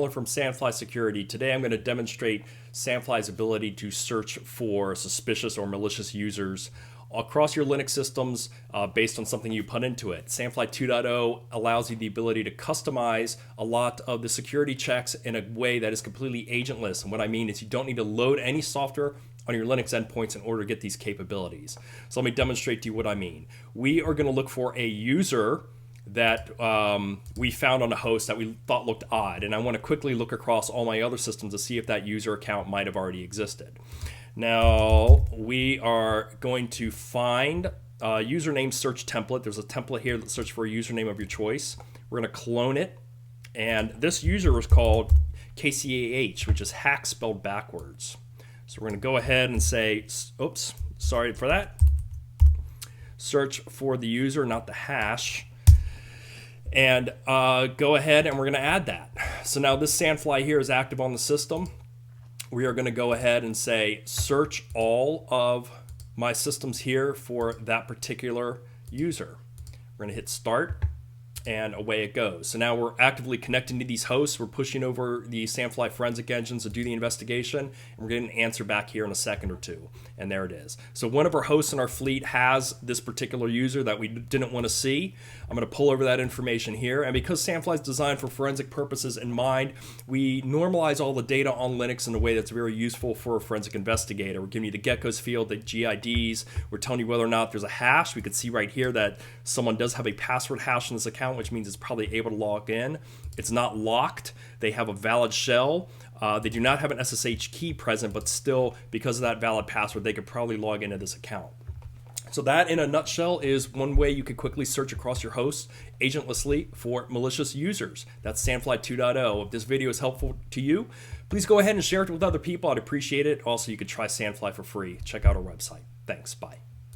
Colin from Sandfly Security. Today I'm going to demonstrate Sandfly's ability to search for suspicious or malicious users across your Linux systems based on something you put into it. Sandfly 2.0 allows you the ability to customize a lot of the security checks in a way that is completely agentless. And what I mean is you don't need to load any software on your Linux endpoints in order to get these capabilities. So let me demonstrate to you what I mean. We are going to look for a user that we found on a host that we thought looked odd, and I want to quickly look across all my other systems to see if that user account might have already existed. Now we are going to find a username search template. There's a template here that searches for a username of your choice. We're going to clone it, and this user is called KCAH, which is hack spelled backwards. So we're going to go ahead and say, oops, sorry for that. Search for the user, not the hash. And go ahead and we're going to add that. So now this Sandfly here is active on the system. We are going to go ahead and say search all of my systems here for that particular user. We're going to hit start and away it goes. So now we're actively connecting to these hosts. We're pushing over the Sandfly forensic engines to do the investigation, and we're getting an answer back here in a second or two. And there it is. So one of our hosts in our fleet has this particular user that we didn't want to see. I'm going to pull over that information here. And because Sandfly is designed for forensic purposes in mind, we normalize all the data on Linux in a way that's very useful for a forensic investigator. We're giving you the geckos field, the GIDs. We're telling you whether or not there's a hash. We could see right here that someone does have a password hash in this account, which means it's probably able to log in. It's not locked. They have a valid shell. They do not have an SSH key present, but still, because of that valid password, they could probably log into this account. So that, in a nutshell, is one way you could quickly search across your hosts agentlessly for malicious users. That's Sandfly 2.0. If this video is helpful to you, please go ahead and share it with other people. I'd appreciate it. Also, you could try Sandfly for free. Check out our website. Thanks. Bye.